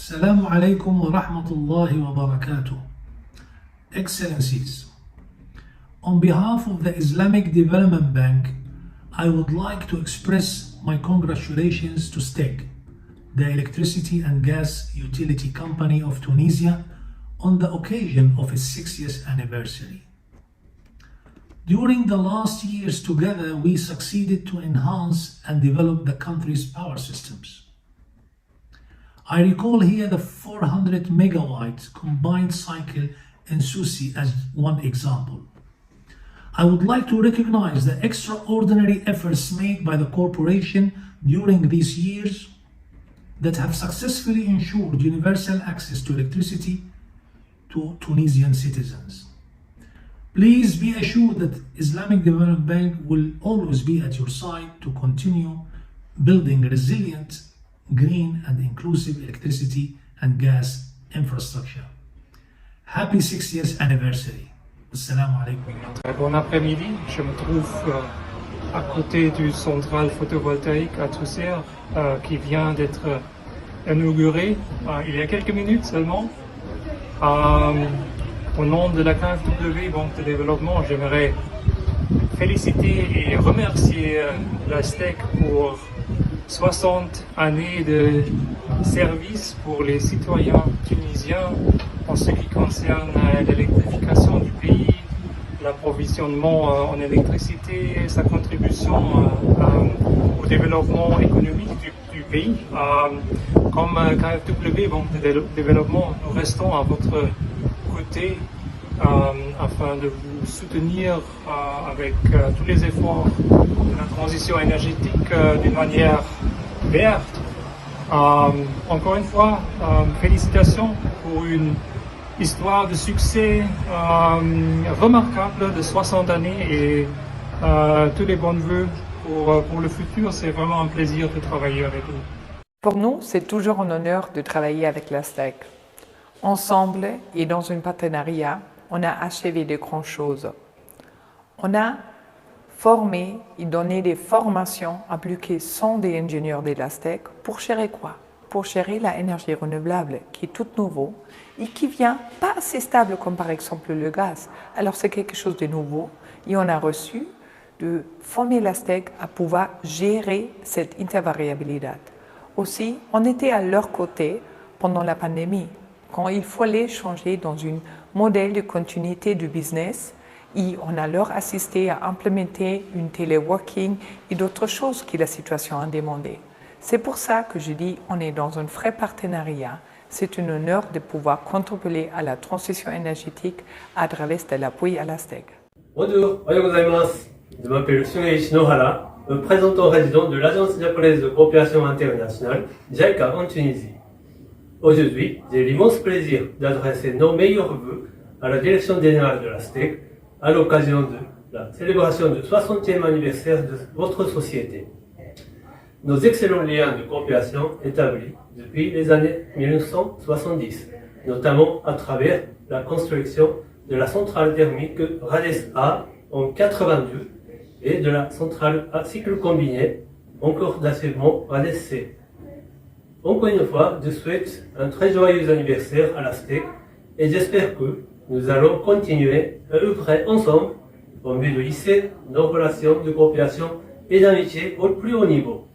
Assalamu alaikum wa rahmatullahi wa barakatuh. Excellencies, on behalf of the Islamic Development Bank, I would like to express my congratulations to STEG, the electricity and gas utility company of Tunisia, on the occasion of its 60th anniversary. During the last years together, we succeeded to enhance and develop the country's power systems. I recall here the 400 megawatt combined cycle in Susi as one example. I would like to recognize the extraordinary efforts made by the corporation during these years that have successfully ensured universal access to electricity to Tunisian citizens. Please be assured that Islamic Development Bank will always be at your side to continue building resilient, green and inclusive electricity and gas infrastructure. Happy 60th anniversary. Assalamu alaikum. Très bon après-midi, je me trouve à côté du centrale photovoltaïque à Toussaint qui vient d'être inauguré il y a quelques minutes seulement. Au nom de la KfW Banque de Développement, j'aimerais féliciter et remercier la STEC pour 60 années de service pour les citoyens tunisiens en ce qui concerne l'électrification du pays, l'approvisionnement en électricité, sa contribution au développement économique du pays. Comme KfW Banque de Développement, nous restons à votre côté afin de vous soutenir avec tous les efforts de la transition énergétique d'une manière verte. Encore une fois, félicitations pour une histoire de succès remarquable de 60 années et tous les bons vœux pour le futur. C'est vraiment un plaisir de travailler avec vous. Pour nous, c'est toujours un honneur de travailler avec la STEC. Ensemble et dans un partenariat, on a achevé de grandes choses. On a formé et donné des formations à plus de 100 des ingénieurs de la STEC pour gérer quoi? Pour gérer l'énergie renouvelable qui est toute nouveau et qui vient pas assez stable comme par exemple le gaz. Alors c'est quelque chose de nouveau et on a reçu de former la STEC à pouvoir gérer cette intervariabilité. Aussi, on était à leur côté pendant la pandémie, quand il fallait changer dans un modèle de continuité du business et on a leur assisté à implémenter une téléworking et d'autres choses que la situation a demandé. C'est pour ça que je dis on est dans un vrai partenariat. C'est un honneur de pouvoir contribuer à la transition énergétique à travers de l'appui à la STEC. Bonjour, je m'appelle Sunei Shinohara, représentant résident de l'Agence japonaise de coopération internationale, JICA en Tunisie. Aujourd'hui, j'ai l'immense plaisir d'adresser nos meilleurs vœux à la direction générale de la STEC à l'occasion de la célébration du 60e anniversaire de votre société. Nos excellents liens de coopération établis depuis les années 1970, notamment à travers la construction de la centrale thermique Rades A en 82 et de la centrale à cycle combiné, en cours d'achèvement Rades C. Encore une fois, je souhaite un très joyeux anniversaire à la STEC et j'espère que nous allons continuer à œuvrer ensemble en vue de lisser nos relations de coopération et d'amitié au plus haut niveau.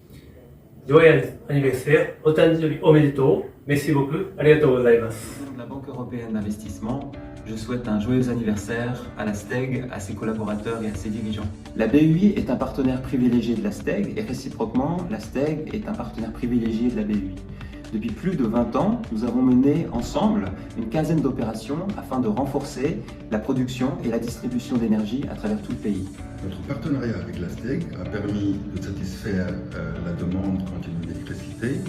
Joyeux anniversaire, otanjuri omedetou. Merci beaucoup, arigatou gozaimasu. Au nom de la Banque européenne d'investissement, je souhaite un joyeux anniversaire à la STEG, à ses collaborateurs et à ses dirigeants. La BUI est un partenaire privilégié de la STEG et réciproquement, la STEG est un partenaire privilégié de la BUI. Depuis plus de 20 ans, nous avons mené ensemble une quinzaine d'opérations afin de renforcer la production et la distribution d'énergie à travers tout le pays. Notre partenariat avec la STEG a permis de satisfaire la demande continue d'électricité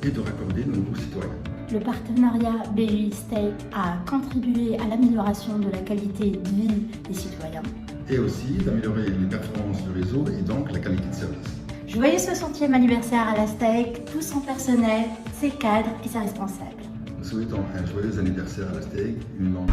et de raccorder nos nouveaux citoyens. Le partenariat BUI-STEG a contribué à l'amélioration de la qualité de vie des citoyens. Et aussi d'améliorer les performances du réseau et donc la qualité de service. Joyeux 60e anniversaire à la STEG, tout son personnel, ses cadres et ses responsables. Nous souhaitons un joyeux anniversaire à la STEG, une banque.